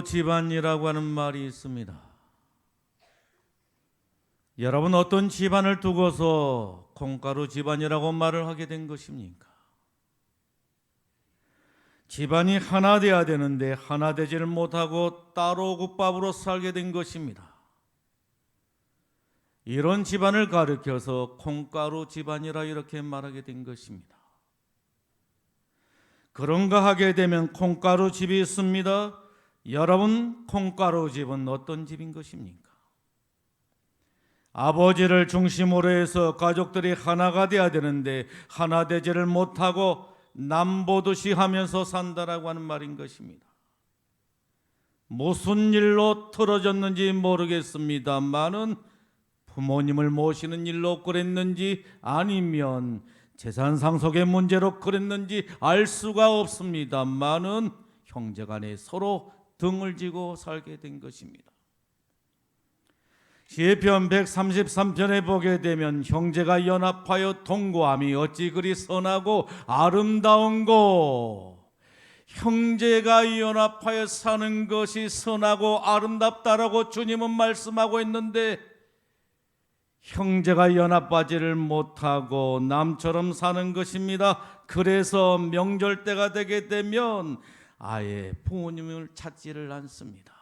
집안이라고 하는 말이 있습니다. 여러분, 어떤 집안을 두고서 콩가루 집안이라고 말을 하게 된 것입니까? 집안이 하나 되어야 되는데 하나 되지를 못하고 따로 국밥으로 살게 된 것입니다. 이런 집안을 가리켜서 콩가루 집안이라 이렇게 말하게 된 것입니다. 그런가 하게 되면 콩가루 집이 있습니다. 여러분, 콩가루 집은 어떤 집인 것입니까? 아버지를 중심으로 해서 가족들이 하나가 되어야 되는데 하나 되지를 못하고 남보듯이 하면서 산다라고 하는 말인 것입니다. 무슨 일로 틀어졌는지 모르겠습니다만은 부모님을 모시는 일로 그랬는지 아니면 재산 상속의 문제로 그랬는지 알 수가 없습니다만은 형제간에 서로 등을 지고 살게 된 것입니다. 시편 133편에 보게 되면 형제가 연합하여 동거함이 어찌 그리 선하고 아름다운고, 형제가 연합하여 사는 것이 선하고 아름답다라고 주님은 말씀하고 있는데 형제가 연합하지를 못하고 남처럼 사는 것입니다. 그래서 명절 때가 되게 되면 아예 부모님을 찾지를 않습니다.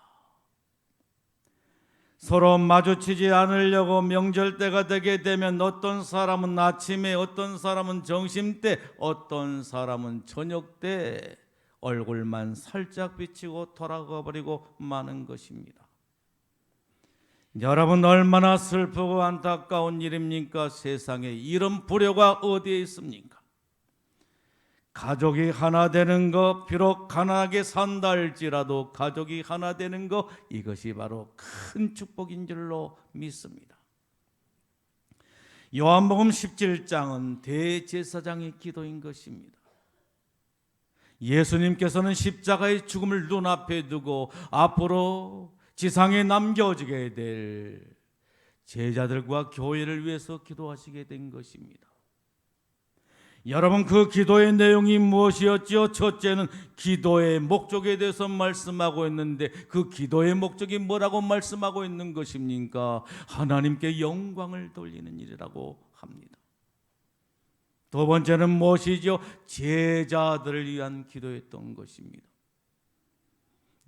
서로 마주치지 않으려고 명절 때가 되게 되면 어떤 사람은 아침에, 어떤 사람은 점심때, 어떤 사람은 저녁때 얼굴만 살짝 비치고 돌아가 버리고 마는 것입니다. 여러분, 얼마나 슬프고 안타까운 일입니까? 세상에 이런 불효가 어디에 있습니까? 가족이 하나 되는 것, 비록 가난하게 산다 할지라도 가족이 하나 되는 것, 이것이 바로 큰 축복인 줄로 믿습니다. 요한복음 17장은 대제사장의 기도인 것입니다. 예수님께서는 십자가의 죽음을 눈앞에 두고 앞으로 지상에 남겨지게 될 제자들과 교회를 위해서 기도하시게 된 것입니다. 여러분, 그 기도의 내용이 무엇이었죠? 첫째는 기도의 목적에 대해서 말씀하고 있는데 그 기도의 목적이 뭐라고 말씀하고 있는 것입니까? 하나님께 영광을 돌리는 일이라고 합니다. 두 번째는 무엇이죠? 제자들을 위한 기도였던 것입니다.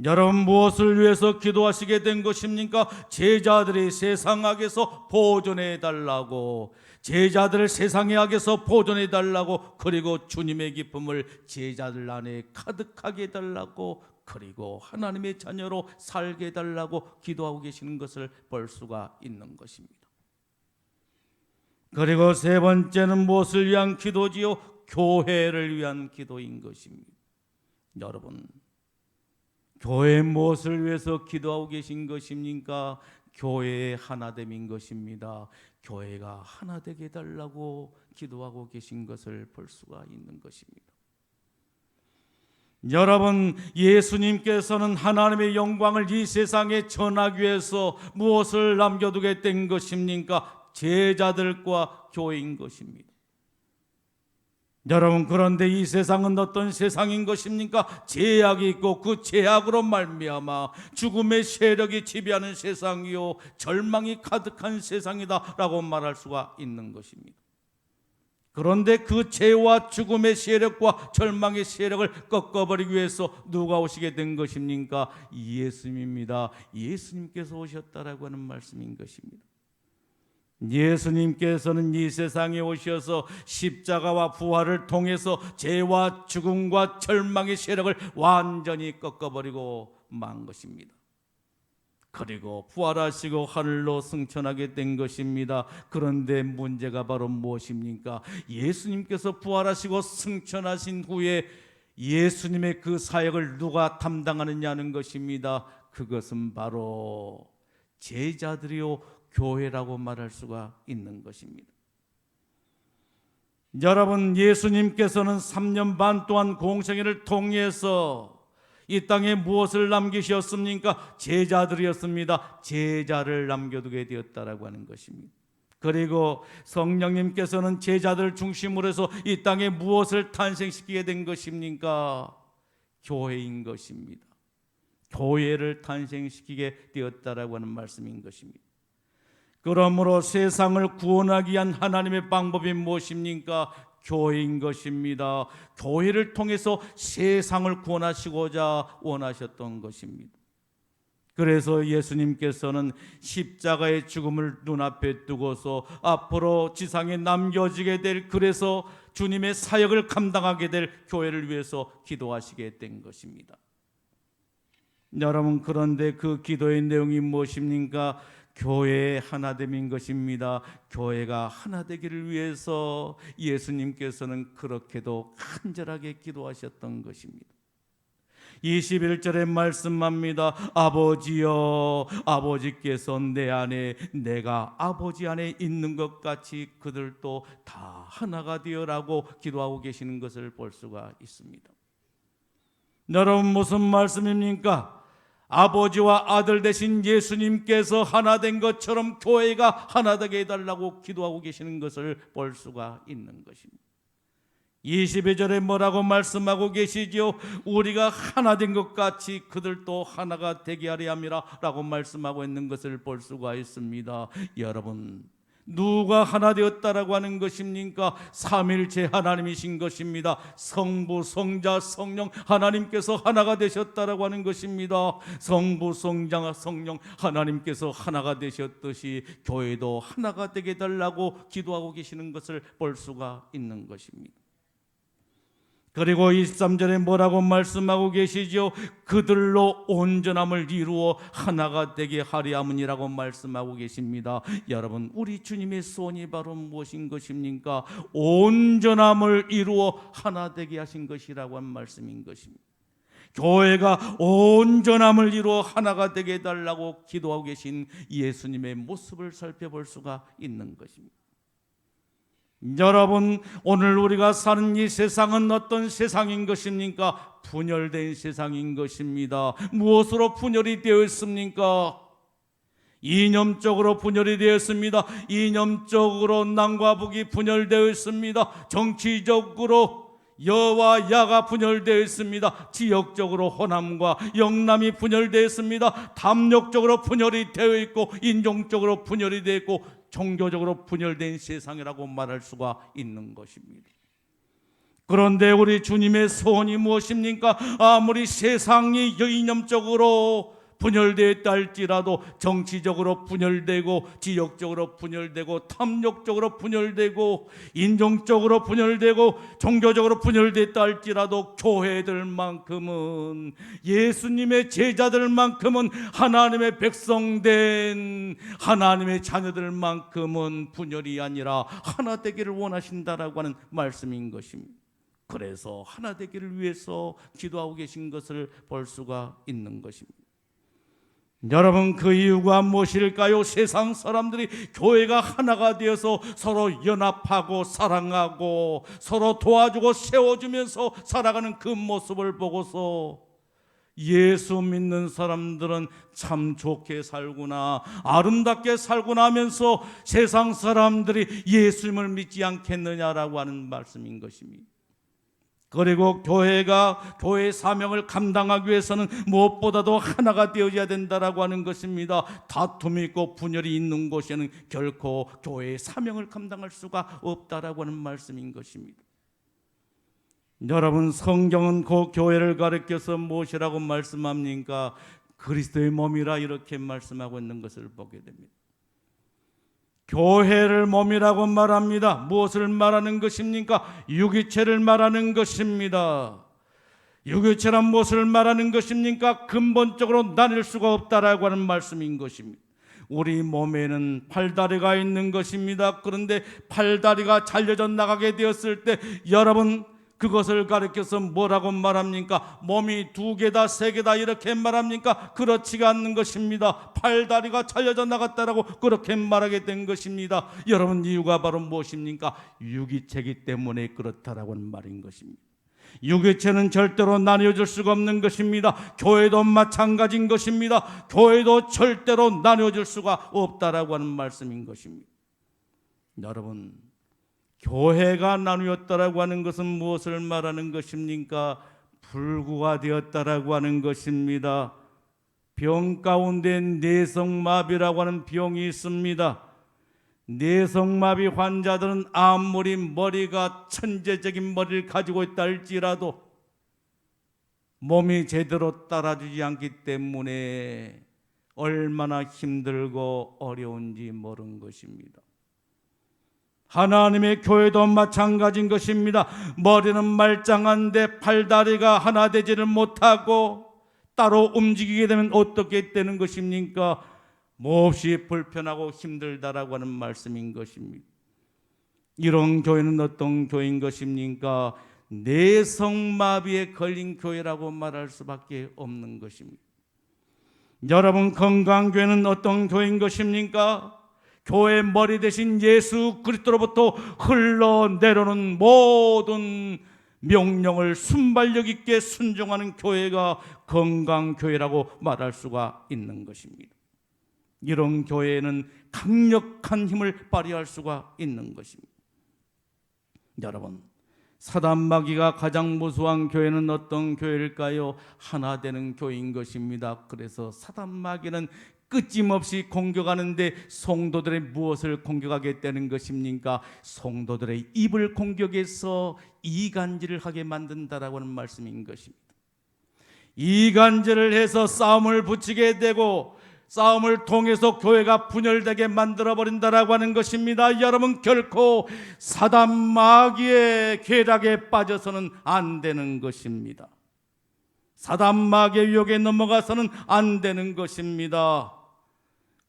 여러분, 무엇을 위해서 기도하시게 된 것입니까? 제자들이 세상 악에서 보존해 달라고, 제자들을 세상의 악에서 보존해 달라고, 그리고 주님의 기쁨을 제자들 안에 가득하게 해달라고, 그리고 하나님의 자녀로 살게 해달라고 기도하고 계시는 것을 볼 수가 있는 것입니다. 그리고 세 번째는 무엇을 위한 기도지요? 교회를 위한 기도인 것입니다. 여러분, 교회 무엇을 위해서 기도하고 계신 것입니까? 교회의 하나됨인 것입니다. 교회가 하나 되게 해달라고 기도하고 계신 것을 볼 수가 있는 것입니다. 여러분, 예수님께서는 하나님의 영광을 이 세상에 전하기 위해서 무엇을 남겨두게 된 것입니까? 제자들과 교회인 것입니다. 여러분, 그런데 이 세상은 어떤 세상인 것입니까? 죄악이 있고 그 죄악으로 말미암아 죽음의 세력이 지배하는 세상이요, 절망이 가득한 세상이다 라고 말할 수가 있는 것입니다. 그런데 그 죄와 죽음의 세력과 절망의 세력을 꺾어버리기 위해서 누가 오시게 된 것입니까? 예수님입니다. 예수님께서 오셨다라고 하는 말씀인 것입니다. 예수님께서는 이 세상에 오셔서 십자가와 부활을 통해서 죄와 죽음과 절망의 세력을 완전히 꺾어버리고 만 것입니다. 그리고 부활하시고 하늘로 승천하게 된 것입니다. 그런데 문제가 바로 무엇입니까? 예수님께서 부활하시고 승천하신 후에 예수님의 그 사역을 누가 담당하느냐는 것입니다. 그것은 바로 제자들이요, 교회라고 말할 수가 있는 것입니다. 여러분, 예수님께서는 3년 반 동안 공생애를 통해서 이 땅에 무엇을 남기셨습니까? 제자들이었습니다. 제자를 남겨두게 되었다라고 하는 것입니다. 그리고 성령님께서는 제자들 중심으로 해서 이 땅에 무엇을 탄생시키게 된 것입니까? 교회인 것입니다. 교회를 탄생시키게 되었다라고 하는 말씀인 것입니다. 그러므로 세상을 구원하기 위한 하나님의 방법이 무엇입니까? 교회인 것입니다. 교회를 통해서 세상을 구원하시고자 원하셨던 것입니다. 그래서 예수님께서는 십자가의 죽음을 눈앞에 두고서 앞으로 지상에 남겨지게 될, 그래서 주님의 사역을 감당하게 될 교회를 위해서 기도하시게 된 것입니다. 여러분, 그런데 그 기도의 내용이 무엇입니까? 교회의 하나됨인 것입니다. 교회가 하나 되기를 위해서 예수님께서는 그렇게도 간절하게 기도하셨던 것입니다. 21절의 말씀합니다. 아버지여, 아버지께서 내 안에, 내가 아버지 안에 있는 것 같이 그들도 다 하나가 되어라고 기도하고 계시는 것을 볼 수가 있습니다. 여러분, 무슨 말씀입니까? 아버지와 아들 되신 예수님께서 하나 된 것처럼 교회가 하나 되게 해달라고 기도하고 계시는 것을 볼 수가 있는 것입니다. 22절에 뭐라고 말씀하고 계시죠? 우리가 하나 된 것 같이 그들도 하나가 되게 하려 함이라 라고 말씀하고 있는 것을 볼 수가 있습니다. 여러분, 누가 하나 되었다라고 하는 것입니까? 삼일체 하나님이신 것입니다. 성부, 성자, 성령 하나님께서 하나가 되셨다라고 하는 것입니다. 성부, 성자, 성령 하나님께서 하나가 되셨듯이 교회도 하나가 되게 해달라고 기도하고 계시는 것을 볼 수가 있는 것입니다. 그리고 23절에 뭐라고 말씀하고 계시죠? 그들로 온전함을 이루어 하나가 되게 하려 함이라고 말씀하고 계십니다. 여러분, 우리 주님의 소원이 바로 무엇인 것입니까? 온전함을 이루어 하나 되게 하신 것이라고 한 말씀인 것입니다. 교회가 온전함을 이루어 하나가 되게 해달라고 기도하고 계신 예수님의 모습을 살펴볼 수가 있는 것입니다. 여러분, 오늘 우리가 사는 이 세상은 어떤 세상인 것입니까? 분열된 세상인 것입니다. 무엇으로 분열이 되어 있습니까? 이념적으로 분열이 되어 있습니다. 이념적으로 남과 북이 분열되어 있습니다. 정치적으로 여와 야가 분열되어 있습니다. 지역적으로 호남과 영남이 분열되어 있습니다. 탐욕적으로 분열이 되어 있고, 인종적으로 분열이 되어 있고, 종교적으로 분열된 세상이라고 말할 수가 있는 것입니다. 그런데 우리 주님의 소원이 무엇입니까? 아무리 세상이 이념적으로 분열되었다 할지라도, 정치적으로 분열되고, 지역적으로 분열되고, 탐욕적으로 분열되고, 인종적으로 분열되고, 종교적으로 분열됐다 할지라도 교회들만큼은, 예수님의 제자들만큼은, 하나님의 백성된 하나님의 자녀들만큼은 분열이 아니라 하나 되기를 원하신다라고 하는 말씀인 것입니다. 그래서 하나 되기를 위해서 기도하고 계신 것을 볼 수가 있는 것입니다. 여러분, 그 이유가 무엇일까요? 세상 사람들이 교회가 하나가 되어서 서로 연합하고 사랑하고 서로 도와주고 세워주면서 살아가는 그 모습을 보고서 예수 믿는 사람들은 참 좋게 살구나, 아름답게 살구나 하면서 세상 사람들이 예수님을 믿지 않겠느냐라고 하는 말씀인 것입니다. 그리고 교회가 교회의 사명을 감당하기 위해서는 무엇보다도 하나가 되어야 된다라고 하는 것입니다. 다툼이 있고 분열이 있는 곳에는 결코 교회의 사명을 감당할 수가 없다라고 하는 말씀인 것입니다. 여러분, 성경은 그 교회를 가리켜서 무엇이라고 말씀합니까? 그리스도의 몸이라 이렇게 말씀하고 있는 것을 보게 됩니다. 교회를 몸이라고 말합니다. 무엇을 말하는 것입니까? 유기체를 말하는 것입니다. 유기체란 무엇을 말하는 것입니까? 근본적으로 나뉠 수가 없다라고 하는 말씀인 것입니다. 우리 몸에는 팔다리가 있는 것입니다. 그런데 팔다리가 잘려져 나가게 되었을 때 여러분, 그것을 가리켜서 뭐라고 말합니까? 몸이 2개다 3개다 이렇게 말합니까? 그렇지가 않는 것입니다. 팔다리가 잘려져 나갔다라고 그렇게 말하게 된 것입니다. 여러분, 이유가 바로 무엇입니까? 유기체이기 때문에 그렇다라고 하는 말인 것입니다. 유기체는 절대로 나뉘어질 수가 없는 것입니다. 교회도 마찬가지인 것입니다. 교회도 절대로 나뉘어질 수가 없다라고 하는 말씀인 것입니다. 여러분, 교회가 나누었다라고 하는 것은 무엇을 말하는 것입니까? 불구가 되었다라고 하는 것입니다. 병 가운데 내성마비라고 하는 병이 있습니다. 내성마비 환자들은 아무리 머리가 천재적인 머리를 가지고 있다 할지라도 몸이 제대로 따라주지 않기 때문에 얼마나 힘들고 어려운지 모르는 것입니다. 하나님의 교회도 마찬가지인 것입니다. 머리는 말짱한데 팔다리가 하나 되지를 못하고 따로 움직이게 되면 어떻게 되는 것입니까? 몹시 불편하고 힘들다라고 하는 말씀인 것입니다. 이런 교회는 어떤 교회인 것입니까? 내성마비에 걸린 교회라고 말할 수밖에 없는 것입니다. 여러분, 건강교회는 어떤 교회인 것입니까? 교회 머리 대신 예수 그리스도로부터 흘러내려오는 모든 명령을 순발력 있게 순종하는 교회가 건강교회라고 말할 수가 있는 것입니다. 이런 교회에는 강력한 힘을 발휘할 수가 있는 것입니다. 여러분, 사단마귀가 가장 무서워한 교회는 어떤 교회일까요? 하나 되는 교회인 것입니다. 그래서 사단마귀는 끊임없이 공격하는데 성도들의 무엇을 공격하게 되는 것입니까? 성도들의 입을 공격해서 이간질을 하게 만든다라고 하는 말씀인 것입니다. 이간질을 해서 싸움을 붙이게 되고 싸움을 통해서 교회가 분열되게 만들어버린다라고 하는 것입니다. 여러분, 결코 사단 마귀의 궤락에 빠져서는 안 되는 것입니다. 사단 마귀의 유혹에 넘어가서는 안 되는 것입니다.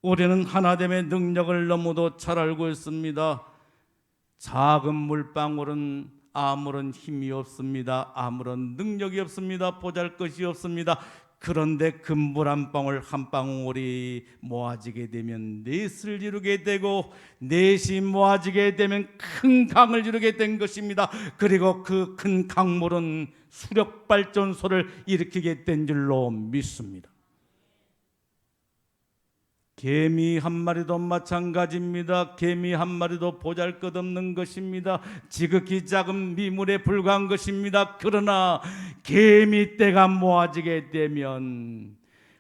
우리는 하나됨의 능력을 너무도 잘 알고 있습니다. 작은 물방울은 아무런 힘이 없습니다. 아무런 능력이 없습니다. 보잘것이 없습니다. 그런데 금물 한 방울 한 방울이 모아지게 되면 넷을 이루게 되고 넷이 모아지게 되면 큰 강을 이루게 된 것입니다. 그리고 그 큰 강물은 수력발전소를 일으키게 된 줄로 믿습니다. 개미 한 마리도 마찬가지입니다. 개미 한 마리도 보잘것없는 것입니다. 지극히 작은 미물에 불과한 것입니다. 그러나 개미 떼가 모아지게 되면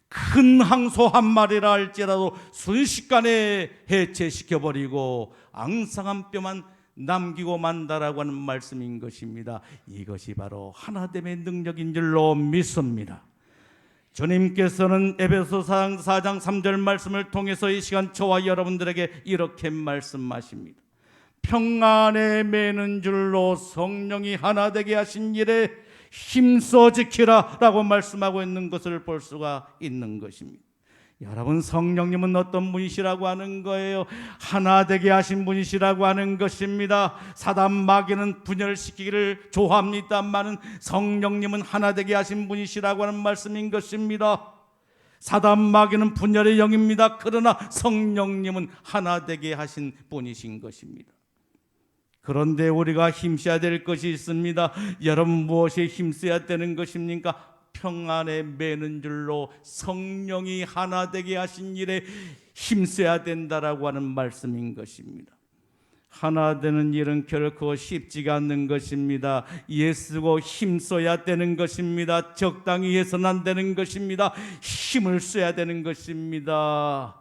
큰 항소 한 마리라 할지라도 순식간에 해체시켜버리고 앙상한 뼈만 남기고 만다라고 하는 말씀인 것입니다. 이것이 바로 하나됨의 능력인 줄로 믿습니다. 주님께서는 에베소서 4장 3절 말씀을 통해서 이 시간 저와 여러분들에게 이렇게 말씀하십니다. 평안에 매는 줄로 성령이 하나 되게 하신 일에 힘써 지키라 라고 말씀하고 있는 것을 볼 수가 있는 것입니다. 여러분, 성령님은 어떤 분이시라고 하는 거예요? 하나 되게 하신 분이시라고 하는 것입니다. 사단 마귀는 분열시키기를 좋아합니다만은 성령님은 하나 되게 하신 분이시라고 하는 말씀인 것입니다. 사단 마귀는 분열의 영입니다. 그러나 성령님은 하나 되게 하신 분이신 것입니다. 그런데 우리가 힘써야 될 것이 있습니다. 여러분, 무엇에 힘써야 되는 것입니까? 평안에 매는 줄로 성령이 하나 되게 하신 일에 힘써야 된다라고 하는 말씀인 것입니다. 하나 되는 일은 결코 쉽지가 않는 것입니다. 애쓰고 힘써야 되는 것입니다. 적당히 해서는 안 되는 것입니다. 힘을 써야 되는 것입니다.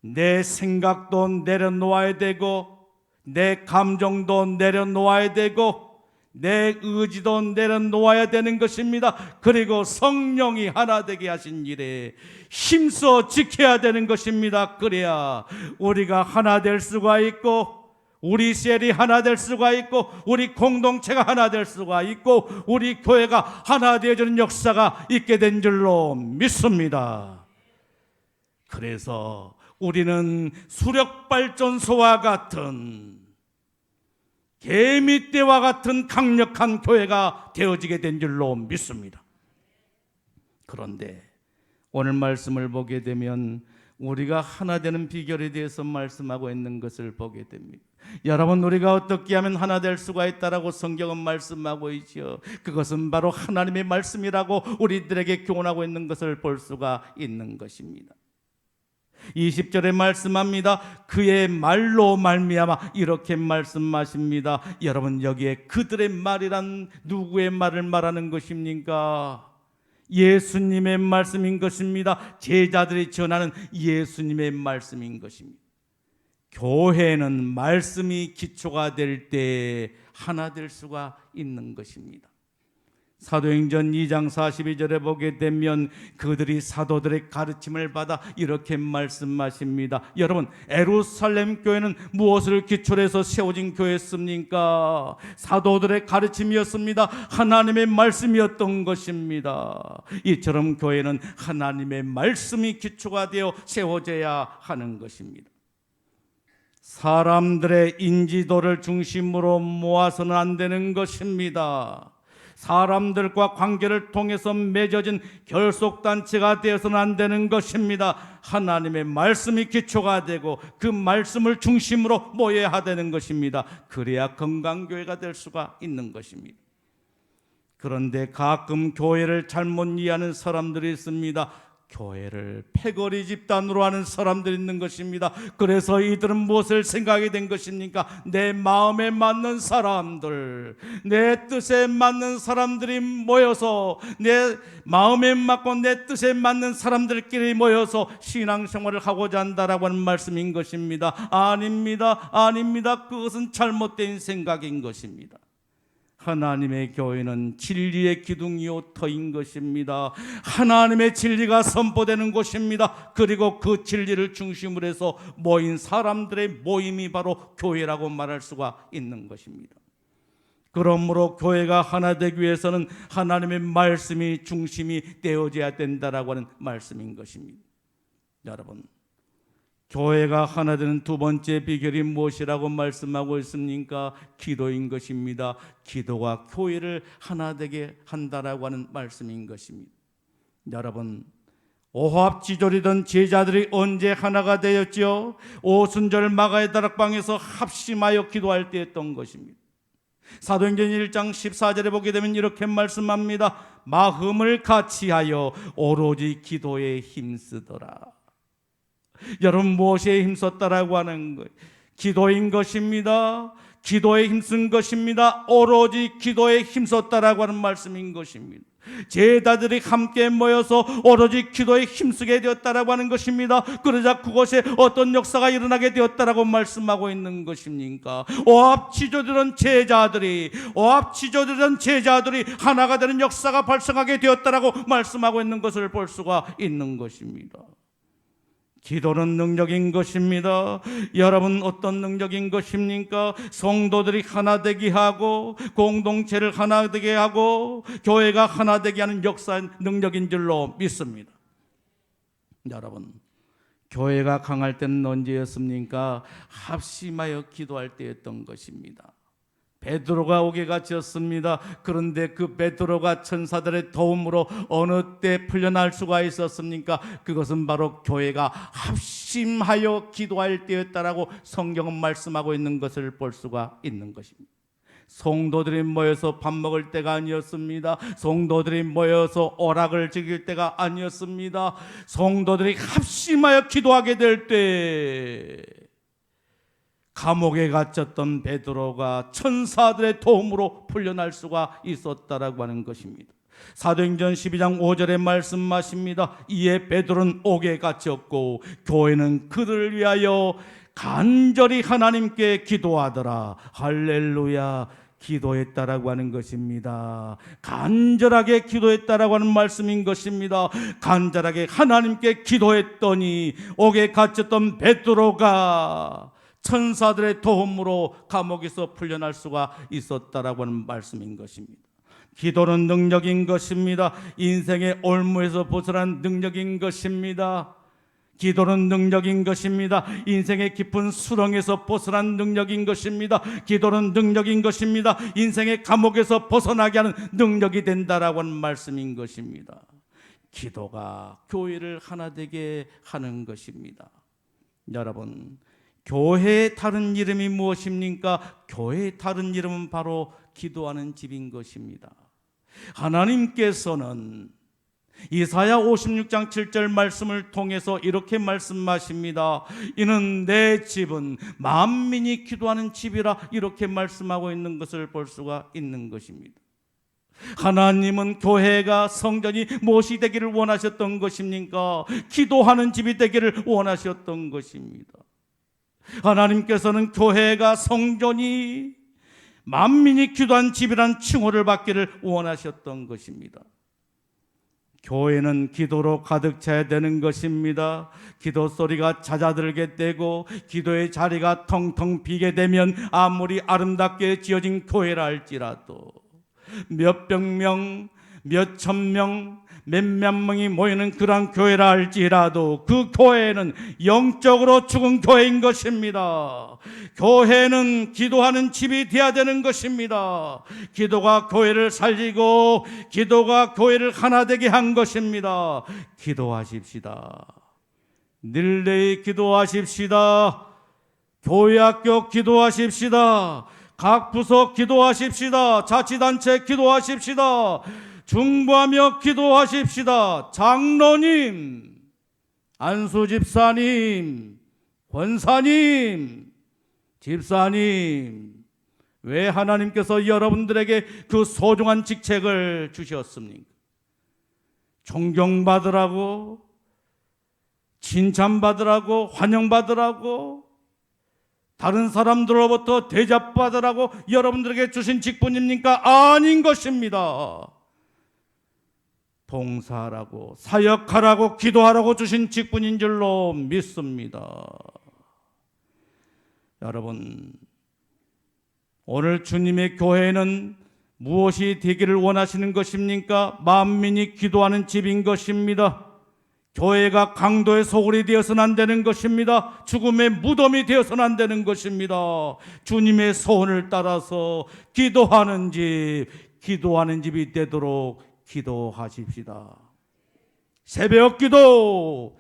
내 생각도 내려놓아야 되고 내 감정도 내려놓아야 되고 내 의지도 내려놓아야 되는 것입니다. 그리고 성령이 하나 되게 하신 일에 힘써 지켜야 되는 것입니다. 그래야 우리가 하나 될 수가 있고 우리 셀이 하나 될 수가 있고 우리 공동체가 하나 될 수가 있고 우리 교회가 하나 되어지는 역사가 있게 된 줄로 믿습니다. 그래서 우리는 수력발전소와 같은 개미떼와 같은 강력한 교회가 되어지게 된 줄로 믿습니다. 그런데 오늘 말씀을 보게 되면 우리가 하나 되는 비결에 대해서 말씀하고 있는 것을 보게 됩니다. 여러분, 우리가 어떻게 하면 하나 될 수가 있다라고 성경은 말씀하고 있죠. 그것은 바로 하나님의 말씀이라고 우리들에게 교훈하고 있는 것을 볼 수가 있는 것입니다. 20절에 말씀합니다. 그의 말로 말미암아 이렇게 말씀하십니다. 여러분, 여기에 그들의 말이란 누구의 말을 말하는 것입니까? 예수님의 말씀인 것입니다. 제자들이 전하는 예수님의 말씀인 것입니다. 교회는 말씀이 기초가 될 때 하나 될 수가 있는 것입니다. 사도행전 2장 42절에 보게 되면 그들이 사도들의 가르침을 받아 이렇게 말씀하십니다. 여러분, 예루살렘 교회는 무엇을 기초로 해서 세워진 교회였습니까? 사도들의 가르침이었습니다. 하나님의 말씀이었던 것입니다. 이처럼 교회는 하나님의 말씀이 기초가 되어 세워져야 하는 것입니다. 사람들의 인지도를 중심으로 모아서는 안 되는 것입니다. 사람들과 관계를 통해서 맺어진 결속단체가 되어서는 안 되는 것입니다. 하나님의 말씀이 기초가 되고 그 말씀을 중심으로 모여야 되는 것입니다. 그래야 건강교회가 될 수가 있는 것입니다. 그런데 가끔 교회를 잘못 이해하는 사람들이 있습니다. 교회를 패거리 집단으로 하는 사람들이 있는 것입니다. 그래서 이들은 무엇을 생각이 된 것입니까? 내 마음에 맞는 사람들, 내 뜻에 맞는 사람들이 모여서, 내 마음에 맞고 내 뜻에 맞는 사람들끼리 모여서 신앙생활을 하고자 한다라고 하는 말씀인 것입니다. 아닙니다. 아닙니다. 그것은 잘못된 생각인 것입니다. 하나님의 교회는 진리의 기둥이요 터인 것입니다. 하나님의 진리가 선포되는 곳입니다. 그리고 그 진리를 중심으로 해서 모인 사람들의 모임이 바로 교회라고 말할 수가 있는 것입니다. 그러므로 교회가 하나 되기 위해서는 하나님의 말씀이 중심이 되어져야 된다라고 하는 말씀인 것입니다. 여러분, 교회가 하나 되는 두 번째 비결이 무엇이라고 말씀하고 있습니까? 기도인 것입니다. 기도가 교회를 하나 되게 한다라고 하는 말씀인 것입니다. 여러분, 오합지졸이던 제자들이 언제 하나가 되었죠? 오순절 마가의 다락방에서 합심하여 기도할 때였던 것입니다. 사도행전 1장 14절에 보게 되면 이렇게 말씀합니다. 마음을 같이하여 오로지 기도에 힘쓰더라. 여러분, 무엇에 힘썼다라고 하는 거예요? 기도인 것입니다. 기도에 힘쓴 것입니다. 오로지 기도에 힘썼다라고 하는 말씀인 것입니다. 제자들이 함께 모여서 오로지 기도에 힘쓰게 되었다라고 하는 것입니다. 그러자 그곳에 어떤 역사가 일어나게 되었다라고 말씀하고 있는 것입니까? 오합지졸이던 제자들이 하나가 되는 역사가 발생하게 되었다라고 말씀하고 있는 것을 볼 수가 있는 것입니다. 기도는 능력인 것입니다. 여러분, 어떤 능력인 것입니까? 성도들이 하나 되게 하고 공동체를 하나 되게 하고 교회가 하나 되게 하는 역사 능력인 줄로 믿습니다. 여러분, 교회가 강할 때는 언제였습니까? 합심하여 기도할 때였던 것입니다. 베드로가 옥에 갇혔습니다. 그런데 그 베드로가 천사들의 도움으로 어느 때 풀려날 수가 있었습니까? 그것은 바로 교회가 합심하여 기도할 때였다라고 성경은 말씀하고 있는 것을 볼 수가 있는 것입니다. 성도들이 모여서 밥 먹을 때가 아니었습니다. 성도들이 모여서 오락을 즐길 때가 아니었습니다. 성도들이 합심하여 기도하게 될 때 감옥에 갇혔던 베드로가 천사들의 도움으로 풀려날 수가 있었다라고 하는 것입니다. 사도행전 12장 5절에 말씀하십니다. 이에 베드로는 옥에 갇혔고 교회는 그들을 위하여 간절히 하나님께 기도하더라. 할렐루야. 기도했다라고 하는 것입니다. 간절하게 기도했다라고 하는 말씀인 것입니다. 간절하게 하나님께 기도했더니 옥에 갇혔던 베드로가 천사들의 도움으로 감옥에서 풀려날 수가 있었다라고 하는 말씀인 것입니다. 기도는 능력인 것입니다. 인생의 올무에서 벗어난 능력인 것입니다. 기도는 능력인 것입니다. 인생의 깊은 수렁에서 벗어난 능력인 것입니다. 기도는 능력인 것입니다. 인생의 감옥에서 벗어나게 하는 능력이 된다라고 하는 말씀인 것입니다. 기도가 교회를 하나 되게 하는 것입니다. 여러분, 교회의 다른 이름이 무엇입니까? 교회의 다른 이름은 바로 기도하는 집인 것입니다. 하나님께서는 이사야 56장 7절 말씀을 통해서 이렇게 말씀하십니다. 이는 내 집은 만민이 기도하는 집이라 이렇게 말씀하고 있는 것을 볼 수가 있는 것입니다. 하나님은 교회가 성전이 무엇이 되기를 원하셨던 것입니까? 기도하는 집이 되기를 원하셨던 것입니다. 하나님께서는 교회가 성전이 만민이 기도한 집이란 칭호를 받기를 원하셨던 것입니다. 교회는 기도로 가득 차야 되는 것입니다. 기도 소리가 잦아들게 되고 기도의 자리가 텅텅 비게 되면 아무리 아름답게 지어진 교회라 할지라도 몇백 명, 몇천 명, 몇몇 명이 모이는 그러한 교회라 할지라도 그 교회는 영적으로 죽은 교회인 것입니다. 교회는 기도하는 집이 되어야 되는 것입니다. 기도가 교회를 살리고 기도가 교회를 하나 되게 한 것입니다. 기도하십시다. 릴레이 기도하십시다. 교회학교 기도하십시다. 각 부서 기도하십시다. 자치단체 기도하십시다. 중보하며 기도하십시다. 장로님, 안수집사님, 권사님, 집사님, 왜 하나님께서 여러분들에게 그 소중한 직책을 주셨습니까? 존경받으라고, 칭찬받으라고, 환영받으라고, 다른 사람들로부터 대접받으라고 여러분들에게 주신 직분입니까? 아닌 것입니다. 봉사하라고, 사역하라고, 기도하라고 주신 직분인 줄로 믿습니다. 여러분, 오늘 주님의 교회는 무엇이 되기를 원하시는 것입니까? 만민이 기도하는 집인 것입니다. 교회가 강도의 소굴이 되어서는 안 되는 것입니다. 죽음의 무덤이 되어서는 안 되는 것입니다. 주님의 소원을 따라서 기도하는 집이 되도록 기도하십시다. 새벽 기도,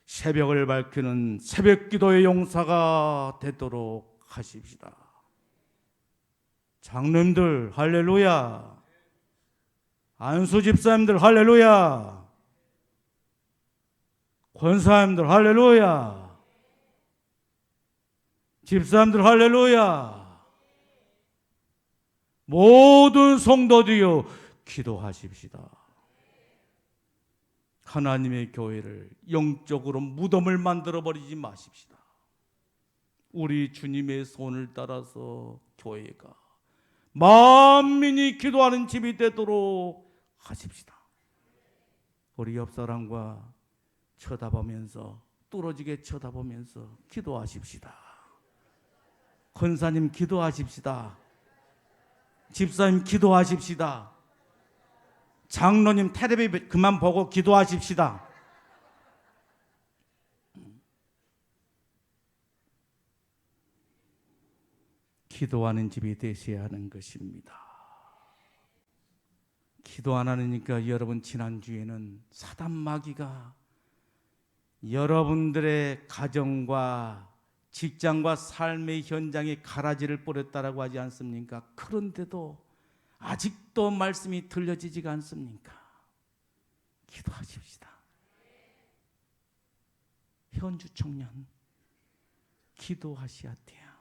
새벽을 밝히는 새벽 기도의 용사가 되도록 하십시다. 장로님들 할렐루야, 안수 집사님들 할렐루야, 권사님들 할렐루야, 집사님들 할렐루야, 모든 성도들이여 기도하십시다. 하나님의 교회를 영적으로 무덤을 만들어버리지 마십시다. 우리 주님의 손을 따라서 교회가 만민이 기도하는 집이 되도록 하십시다. 우리 옆사람과 쳐다보면서, 뚫어지게 쳐다보면서 기도하십시다. 권사님 기도하십시다. 집사님 기도하십시다. 장로님 텔레비 그만 보고 기도하십시다. 기도하는 집이 되셔야 하는 것입니다. 기도 안 하니까 여러분, 지난주에는 사단 마귀가 여러분들의 가정과 직장과 삶의 현장에 가라지를 뿌렸다라고 하지 않습니까? 그런데도 아직도 말씀이 들려지지가 않습니까? 기도하십시다. 현주 청년 기도하셔야 돼요.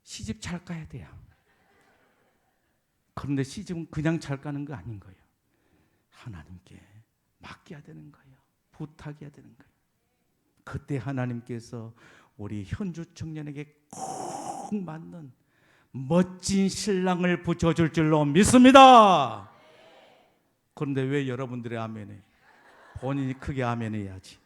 시집 잘 가야 돼요. 그런데 시집은 그냥 잘 가는 거 아닌 거예요. 하나님께 맡겨야 되는 거예요. 부탁해야 되는 거예요. 그때 하나님께서 우리 현주 청년에게 꼭 맞는 멋진 신랑을 붙여줄 줄로 믿습니다. 그런데 왜 여러분들의 아멘에 본인이 크게 아멘해야지.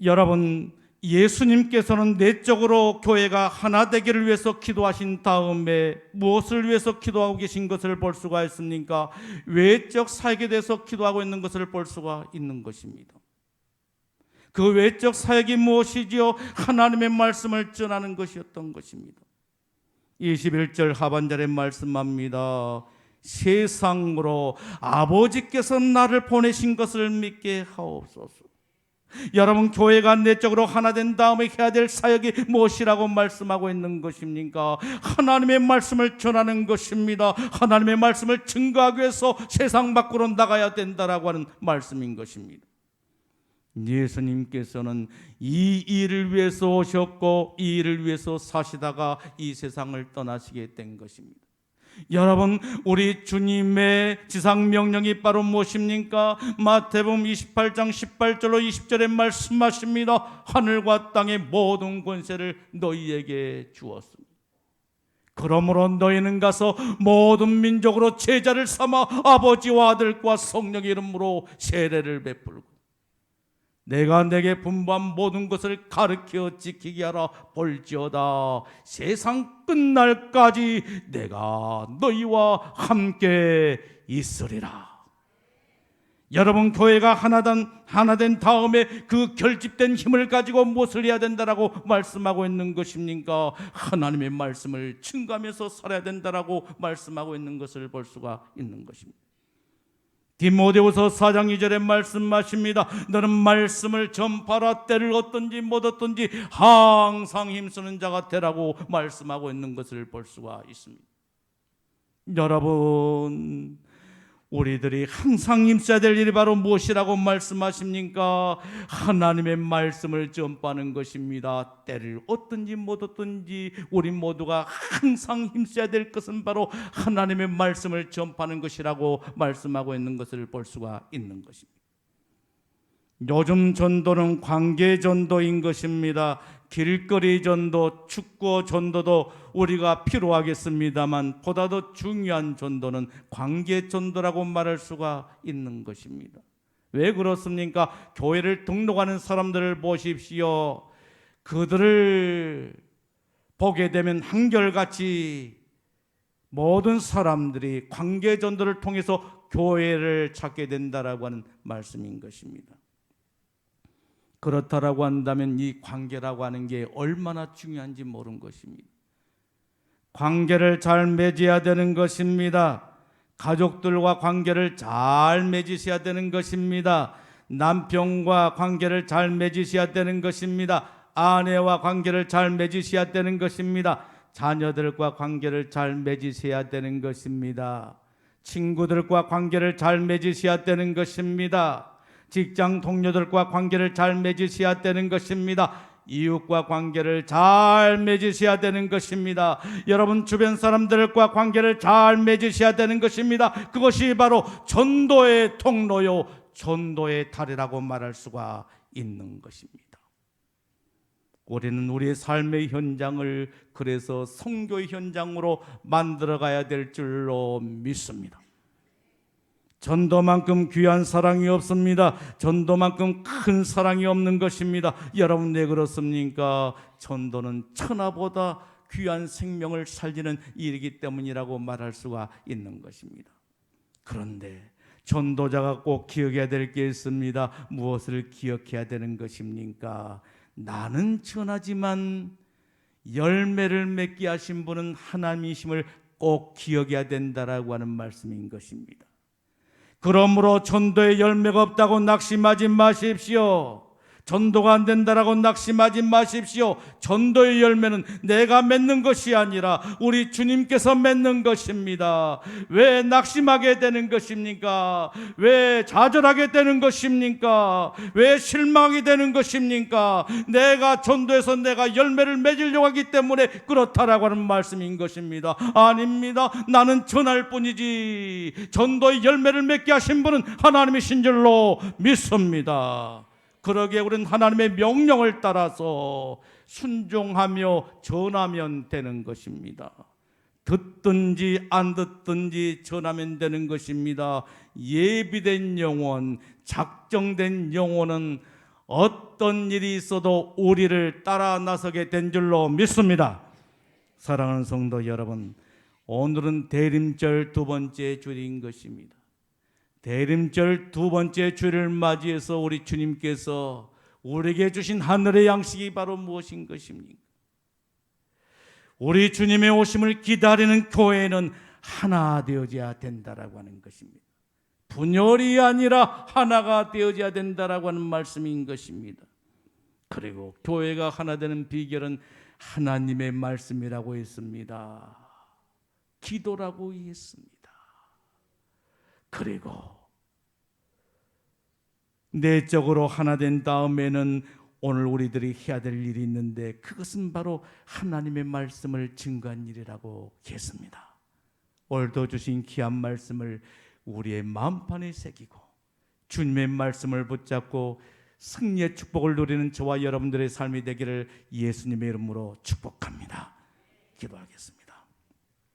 여러분, 예수님께서는 내적으로 교회가 하나 되기를 위해서 기도하신 다음에 무엇을 위해서 기도하고 계신 것을 볼 수가 있습니까? 외적 사역에 대해서 기도하고 있는 것을 볼 수가 있는 것입니다. 그 외적 사역이 무엇이지요? 하나님의 말씀을 전하는 것이었던 것입니다. 21절 하반절의 말씀합니다. 세상으로 아버지께서 나를 보내신 것을 믿게 하옵소서. 여러분, 교회가 내적으로 하나 된 다음에 해야 될 사역이 무엇이라고 말씀하고 있는 것입니까? 하나님의 말씀을 전하는 것입니다. 하나님의 말씀을 증거하기 위해서 세상 밖으로 나가야 된다라고 하는 말씀인 것입니다. 예수님께서는 이 일을 위해서 오셨고 이 일을 위해서 사시다가 이 세상을 떠나시게 된 것입니다. 여러분, 우리 주님의 지상명령이 바로 무엇입니까? 마태복음 28장 18절로 20절에 말씀하십니다. 하늘과 땅의 모든 권세를 너희에게 주었습니다. 그러므로 너희는 가서 모든 민족으로 제자를 삼아 아버지와 아들과 성령의 이름으로 세례를 베풀고 내가 내게 분부한 모든 것을 가르쳐 지키게 하라. 볼지어다 세상 끝날까지 내가 너희와 함께 있으리라. 여러분, 교회가 하나 된 다음에 그 결집된 힘을 가지고 무엇을 해야 된다라고 말씀하고 있는 것입니까? 하나님의 말씀을 증거하면서 살아야 된다라고 말씀하고 있는 것을 볼 수가 있는 것입니다. 디모데후서 4장 2절에 말씀하십니다. 너는 말씀을 전파라. 때를 얻든지 못 얻든지 항상 힘쓰는 자가 되라고 말씀하고 있는 것을 볼 수가 있습니다. 여러분, 우리들이 항상 힘써야 될 일이 바로 무엇이라고 말씀하십니까? 하나님의 말씀을 전파하는 것입니다. 때를 얻든지 못 얻든지 우리 모두가 항상 힘써야 될 것은 바로 하나님의 말씀을 전파하는 것이라고 말씀하고 있는 것을 볼 수가 있는 것입니다. 요즘 전도는 관계 전도인 것입니다. 길거리 전도, 축구 전도도 우리가 필요하겠습니다만 보다 더 중요한 전도는 관계 전도라고 말할 수가 있는 것입니다. 왜 그렇습니까? 교회를 등록하는 사람들을 보십시오. 그들을 보게 되면 한결같이 모든 사람들이 관계 전도를 통해서 교회를 찾게 된다라고 하는 말씀인 것입니다. 그렇다라고 한다면 이 관계라고 하는 게 얼마나 중요한지 모르는 것입니다. 관계를 잘 맺어야 되는 것입니다. 가족들과 관계를 잘 맺으셔야 되는 것입니다. 남편과 관계를 잘 맺으셔야 되는 것입니다. 아내와 관계를 잘 맺으셔야 되는 것입니다. 자녀들과 관계를 잘 맺으셔야 되는 것입니다. 친구들과 관계를 잘 맺으셔야 되는 것입니다. 직장 동료들과 관계를 잘 맺으셔야 되는 것입니다. 이웃과 관계를 잘 맺으셔야 되는 것입니다. 여러분 주변 사람들과 관계를 잘 맺으셔야 되는 것입니다. 그것이 바로 전도의 통로요, 전도의 달이라고 말할 수가 있는 것입니다. 우리는 우리의 삶의 현장을 그래서 선교의 현장으로 만들어가야 될 줄로 믿습니다. 전도만큼 귀한 사랑이 없습니다. 전도만큼 큰 사랑이 없는 것입니다. 여러분, 왜 그렇습니까? 전도는 천하보다 귀한 생명을 살리는 일이기 때문이라고 말할 수가 있는 것입니다. 그런데 전도자가 꼭 기억해야 될 게 있습니다. 무엇을 기억해야 되는 것입니까? 나는 전하지만 열매를 맺게 하신 분은 하나님이심을 꼭 기억해야 된다라고 하는 말씀인 것입니다. 그러므로 전도에 열매가 없다고 낙심하지 마십시오. 전도가 안 된다라고 낙심하지 마십시오. 전도의 열매는 내가 맺는 것이 아니라 우리 주님께서 맺는 것입니다. 왜 낙심하게 되는 것입니까? 왜 좌절하게 되는 것입니까? 왜 실망이 되는 것입니까? 내가 전도해서 내가 열매를 맺으려고 하기 때문에 그렇다라고 하는 말씀인 것입니다. 아닙니다. 나는 전할 뿐이지 전도의 열매를 맺게 하신 분은 하나님이신 줄로 믿습니다. 그러기에 우리는 하나님의 명령을 따라서 순종하며 전하면 되는 것입니다. 듣든지 안 듣든지 전하면 되는 것입니다. 예비된 영혼, 작정된 영혼은 어떤 일이 있어도 우리를 따라 나서게 된 줄로 믿습니다. 사랑하는 성도 여러분, 오늘은 대림절 두 번째 주일인 것입니다. 대림절 두 번째 주일을 맞이해서 우리 주님께서 우리에게 주신 하늘의 양식이 바로 무엇인 것입니까? 우리 주님의 오심을 기다리는 교회는 하나 되어져야 된다라고 하는 것입니다. 분열이 아니라 하나가 되어져야 된다라고 하는 말씀인 것입니다. 그리고 교회가 하나 되는 비결은 하나님의 말씀이라고 했습니다. 기도라고 했습니다. 그리고 내적으로 하나 된 다음에는 오늘 우리들이 해야 될 일이 있는데, 그것은 바로 하나님의 말씀을 증거한 일이라고 했습니다. 오늘도 주신 귀한 말씀을 우리의 마음판에 새기고 주님의 말씀을 붙잡고 승리의 축복을 누리는 저와 여러분들의 삶이 되기를 예수님의 이름으로 축복합니다. 기도하겠습니다.